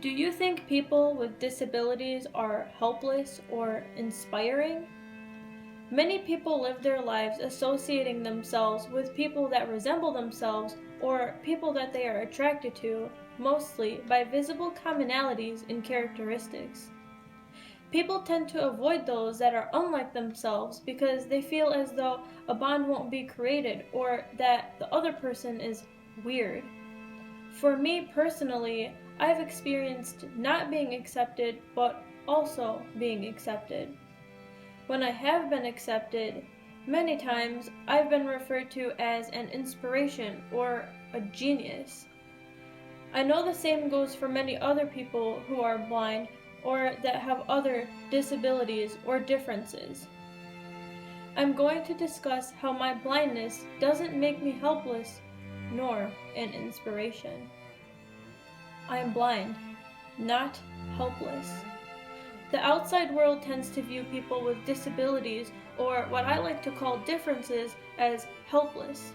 Do you think people with disabilities are helpless or inspiring? Many people live their lives associating themselves with people that resemble themselves or people that they are attracted to, mostly by visible commonalities in characteristics. People tend to avoid those that are unlike themselves because they feel as though a bond won't be created or that the other person is weird. For me personally, I've experienced not being accepted but also being accepted. When I have been accepted, many times I've been referred to as an inspiration or a genius. I know the same goes for many other people who are blind or that have other disabilities or differences. I'm going to discuss how my blindness doesn't make me helpless nor an inspiration. I am blind, not helpless. The outside world tends to view people with disabilities, or what I like to call differences, as helpless.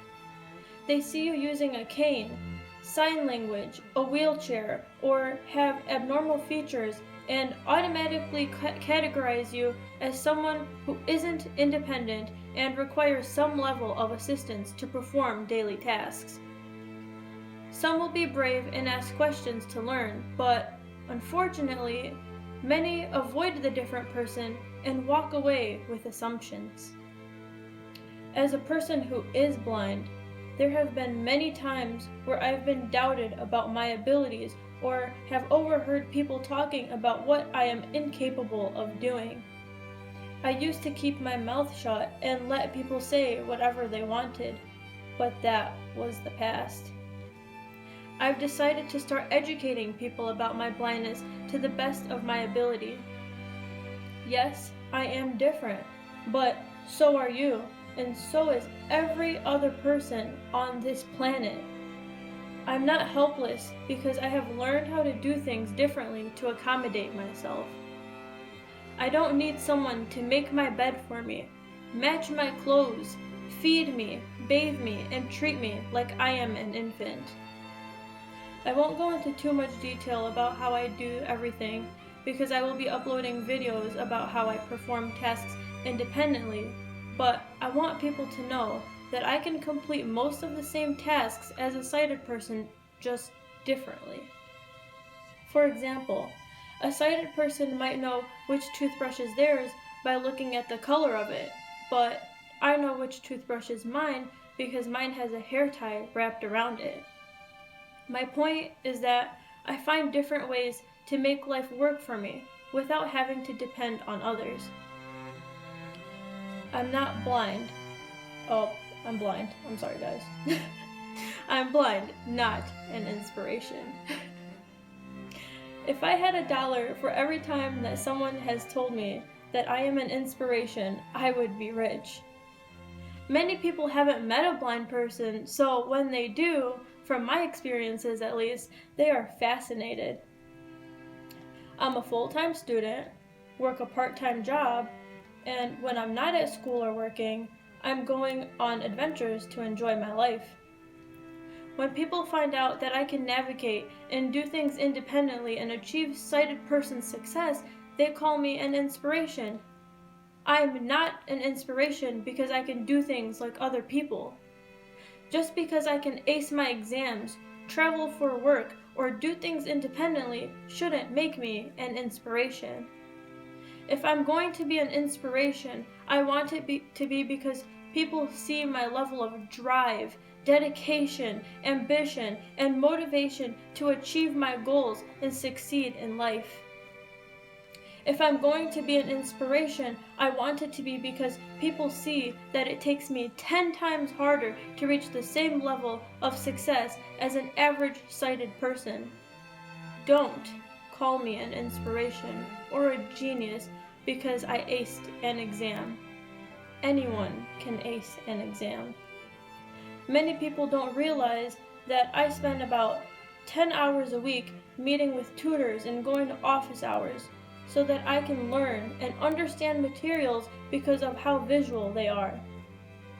They see you using a cane, sign language, a wheelchair, or have abnormal features and automatically categorize you as someone who isn't independent and requires some level of assistance to perform daily tasks. Some will be brave and ask questions to learn, but unfortunately, many avoid the different person and walk away with assumptions. As a person who is blind, there have been many times where I've been doubted about my abilities or have overheard people talking about what I am incapable of doing. I used to keep my mouth shut and let people say whatever they wanted, but that was the past. I've decided to start educating people about my blindness to the best of my ability. Yes, I am different, but so are you, and so is every other person on this planet. I'm not helpless because I have learned how to do things differently to accommodate myself. I don't need someone to make my bed for me, match my clothes, feed me, bathe me, and treat me like I am an infant. I won't go into too much detail about how I do everything because I will be uploading videos about how I perform tasks independently, but I want people to know that I can complete most of the same tasks as a sighted person, just differently. For example, a sighted person might know which toothbrush is theirs by looking at the color of it, but I know which toothbrush is mine because mine has a hair tie wrapped around it. My point is that I find different ways to make life work for me without having to depend on others. I'm not blind. Oh, I'm blind. I'm sorry, guys. I'm blind, not an inspiration. If I had $1 for every time that someone has told me that I am an inspiration, I would be rich. Many people haven't met a blind person, so when they do, from my experiences at least, they are fascinated. I'm a full-time student, work a part-time job, and when I'm not at school or working, I'm going on adventures to enjoy my life. When people find out that I can navigate and do things independently and achieve sighted person success, they call me an inspiration. I'm not an inspiration because I can do things like other people. Just because I can ace my exams, travel for work, or do things independently shouldn't make me an inspiration. If I'm going to be an inspiration, I want it to be because people see my level of drive, dedication, ambition, and motivation to achieve my goals and succeed in life. If I'm going to be an inspiration, I want it to be because people see that it takes me 10 times harder to reach the same level of success as an average sighted person. Don't call me an inspiration or a genius because I aced an exam. Anyone can ace an exam. Many people don't realize that I spend about 10 hours a week meeting with tutors and going to office hours, so that I can learn and understand materials because of how visual they are.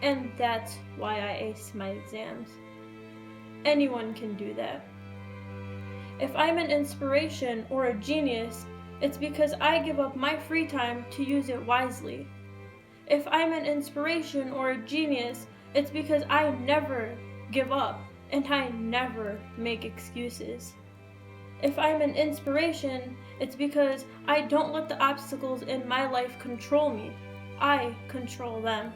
And that's why I ace my exams. Anyone can do that. If I'm an inspiration or a genius, it's because I give up my free time to use it wisely. If I'm an inspiration or a genius, it's because I never give up and I never make excuses. If I'm an inspiration, it's because I don't let the obstacles in my life control me. I control them.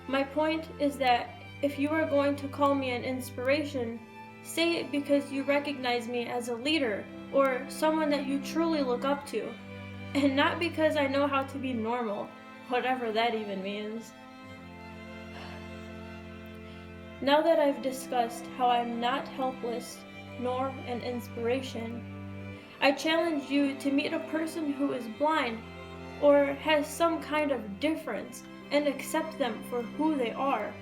My point is that if you are going to call me an inspiration, say it because you recognize me as a leader or someone that you truly look up to, and not because I know how to be normal, whatever that even means. Now that I've discussed how I'm not helpless nor an inspiration, I challenge you to meet a person who is blind or has some kind of difference and accept them for who they are.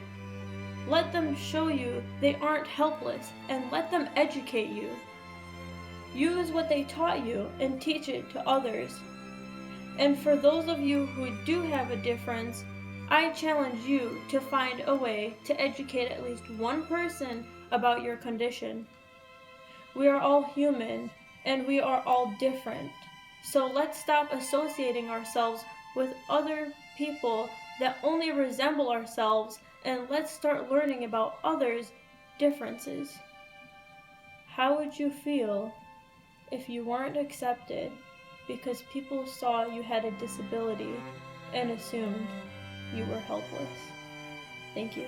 Let them show you they aren't helpless and let them educate you. Use what they taught you and teach it to others. And for those of you who do have a difference, I challenge you to find a way to educate at least one person about your condition. We are all human, and we are all different. So let's stop associating ourselves with other people that only resemble ourselves, and let's start learning about others' differences. How would you feel if you weren't accepted because people saw you had a disability and assumed you were helpless? Thank you.